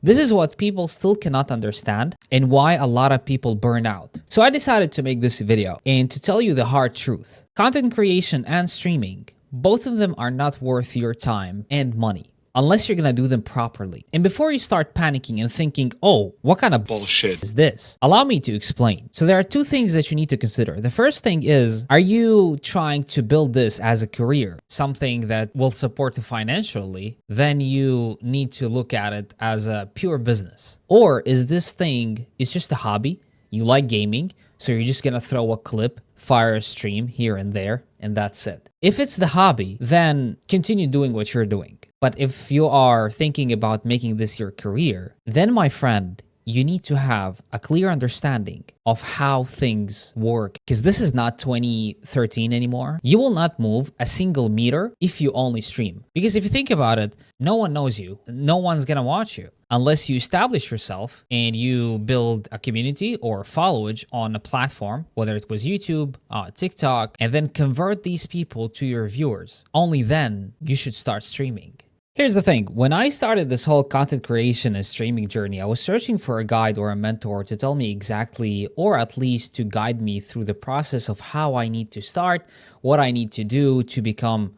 This is what people still cannot understand and why a lot of people burn out. So I decided to make this video and to tell you the hard truth. Content creation and streaming, both of them are not worth your time and money unless you're gonna do them properly. And before you start panicking and thinking, oh, what kind of bullshit is this? Allow me to explain. So there are two things that you need to consider. The first thing is, are you trying to build this as a career, something that will support you financially? Then you need to look at it as a pure business. Or is this thing, it's just a hobby? You like gaming, so you're just gonna throw a clip, fire a stream here and there, and that's it. If it's the hobby, then continue doing what you're doing. But if you are thinking about making this your career, then my friend, you need to have a clear understanding of how things work, because this is not 2013 anymore. You will not move a single meter if you only stream. Because if you think about it, no one knows you. No one's gonna watch you unless you establish yourself and you build a community or followage on a platform, whether it was YouTube, TikTok, and then convert these people to your viewers. Only then you should start streaming. Here's the thing, when I started this whole content creation and streaming journey, I was searching for a guide or a mentor to tell me exactly, or at least to guide me through the process of how I need to start, what I need to do to become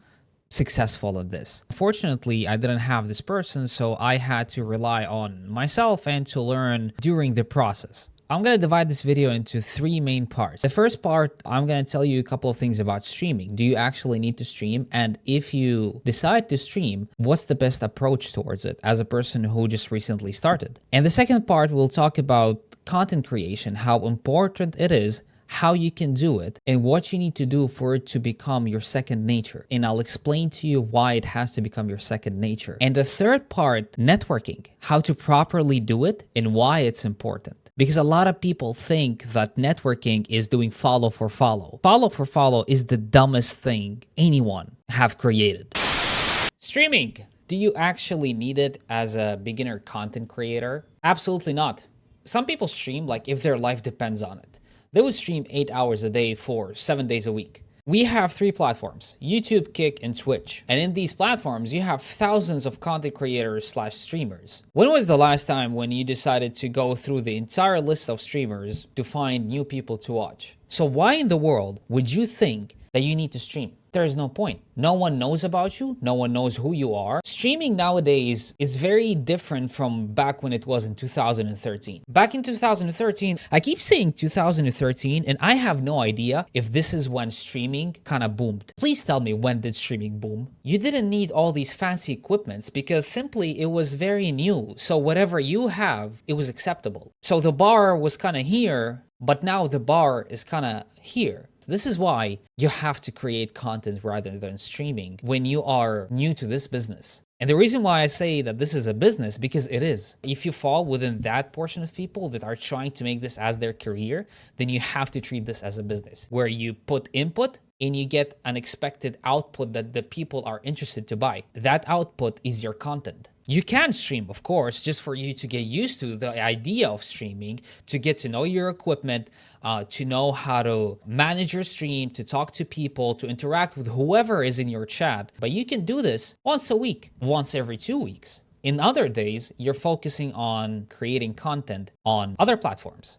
successful at this. Fortunately, I didn't have this person, so I had to rely on myself and to learn during the process. I'm going to divide this video into three main parts. The first part, I'm going to tell you a couple of things about streaming. Do you actually need to stream? And if you decide to stream, what's the best approach towards it as a person who just recently started? And the second part, we'll talk about content creation, how important it is, how you can do it, and what you need to do for it to become your second nature. And I'll explain to you why it has to become your second nature. And the third part, networking, how to properly do it and why it's important. Because a lot of people think that networking is doing follow for follow. Follow for follow is the dumbest thing anyone have created. Streaming. Do you actually need it as a beginner content creator? Absolutely not. Some people stream like if their life depends on it. They would stream 8 hours a day for 7 days a week. We have three platforms, YouTube, Kick, and Twitch. And in these platforms, you have thousands of content creators / streamers. When was the last time when you decided to go through the entire list of streamers to find new people to watch? So why in the world would you think that you need to stream? There is no point. No one knows about you. No one knows who you are. Streaming nowadays is very different from back when it was in 2013. Back in 2013, I keep saying 2013, and I have no idea if this is when streaming kind of boomed. Please tell me, when did streaming boom? You didn't need all these fancy equipments because simply it was very new. So whatever you have, it was acceptable. So the bar was kind of here, but now the bar is kind of here. This is why you have to create content rather than streaming when you are new to this business. And the reason why I say that this is a business, because it is. If you fall within that portion of people that are trying to make this as their career, then you have to treat this as a business where you put input and you get an expected output that the people are interested to buy. That output is your content. You can stream, of course, just for you to get used to the idea of streaming, to get to know your equipment, to know how to manage your stream, to talk to people, to interact with whoever is in your chat. But you can do this once a week, once every 2 weeks. In other days, you're focusing on creating content on other platforms.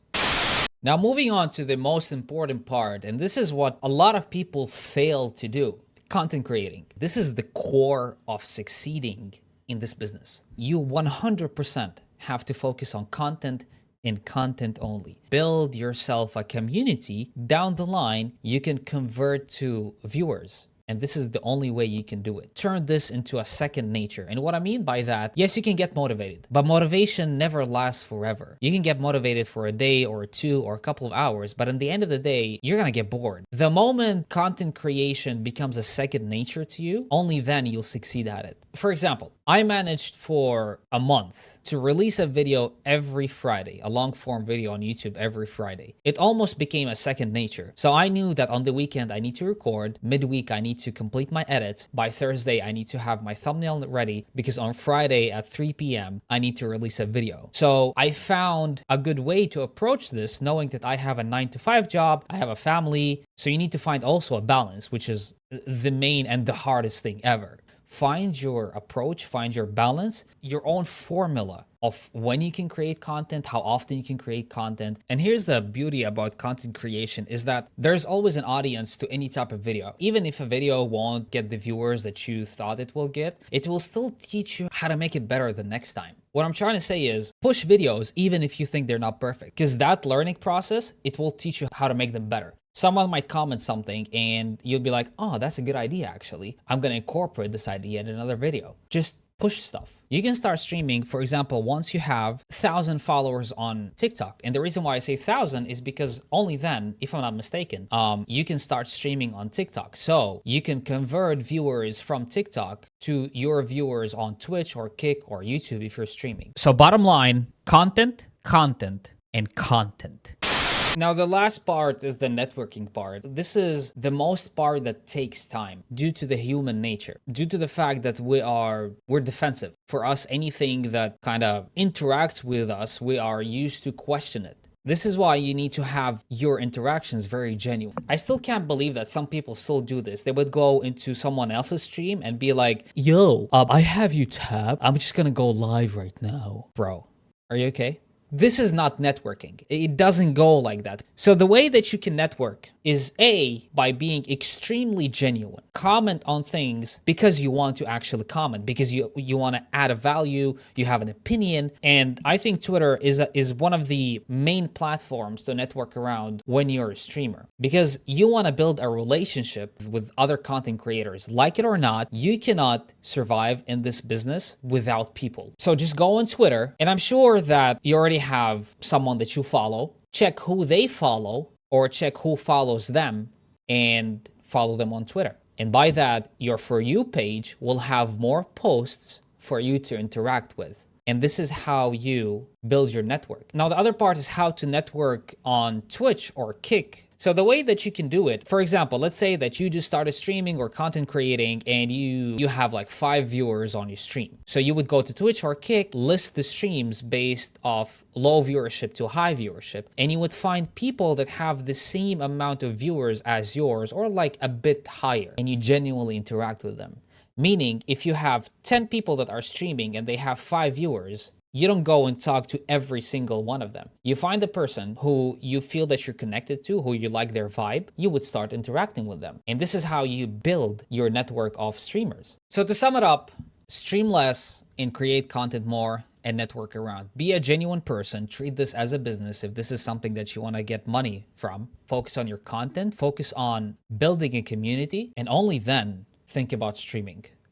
Now, moving on to the most important part, and this is what a lot of people fail to do, content creating. This is the core of succeeding in this business. You 100% have to focus on content and content only. Build yourself a community. Down the line, you can convert to viewers. And this is the only way you can do it. Turn this into a second nature. And what I mean by that, yes, you can get motivated, but motivation never lasts forever. You can get motivated for a day or two or a couple of hours, but in the end of the day, you're gonna get bored. The moment content creation becomes a second nature to you, only then you'll succeed at it. For example, I managed for a month to release a video every Friday, a long form video on YouTube every Friday. It almost became a second nature. So I knew that on the weekend I need to record, midweek I need to complete my edits, by Thursday I need to have my thumbnail ready, because on Friday at 3 p.m. I need to release a video. So I found a good way to approach this, knowing that I have a 9-to-5 job, I have a family, so you need to find also a balance, which is the main and the hardest thing ever. find your approach, find your balance, your own formula of when you can create content, how often you can create content. And here's the beauty about content creation is that there's always an audience to any type of video. Even if a video won't get the viewers that you thought it will get, it will still teach you how to make it better the next time. What I'm trying to say is push videos even if you think they're not perfect, because that learning process, it will teach you how to make them better. Someone might comment something and you'll be like, oh, that's a good idea, actually. I'm going to incorporate this idea in another video. Just push stuff. You can start streaming, for example, once you have 1,000 followers on TikTok. And the reason why I say 1,000 is because only then, if I'm not mistaken, you can start streaming on TikTok. So you can convert viewers from TikTok to your viewers on Twitch or Kick or YouTube if you're streaming. So bottom line, content, content, and content. Now, the last part is the networking part. This is the most part that takes time due to the human nature, due to the fact that we're defensive. For us, anything that kind of interacts with us, we are used to question it. This is why you need to have your interactions very genuine. I still can't believe that some people still do this. They would go into someone else's stream and be like, yo, I have you tabbed. I'm just gonna go live right now. Bro, are you okay? This is not networking. It doesn't go like that. So the way that you can network is A, by being extremely genuine. Comment on things because you want to actually comment, because you want to add a value, you have an opinion. And I think Twitter is one of the main platforms to network around when you're a streamer, because you want to build a relationship with other content creators. Like it or not, you cannot survive in this business without people. So just go on Twitter, and I'm sure that you already have someone that you follow. Check who they follow, or check who follows them and follow them on Twitter. And by that, your For You page will have more posts for you to interact with. And this is how you build your network. Now, the other part is how to network on Twitch or Kick. So the way that you can do it, for example, let's say that you just started streaming or content creating and you have like 5 viewers on your stream. So you would go to Twitch or Kick, list the streams based off low viewership to high viewership, and you would find people that have the same amount of viewers as yours or like a bit higher, and you genuinely interact with them. Meaning, if you have 10 people that are streaming and they have 5 viewers, you don't go and talk to every single one of them. You find the person who you feel that you're connected to, who you like their vibe, you would start interacting with them. And this is how you build your network of streamers. So to sum it up, stream less and create content more and network around. Be a genuine person. Treat this as a business. If this is something that you want to get money from, focus on your content, focus on building a community, and only then think about streaming.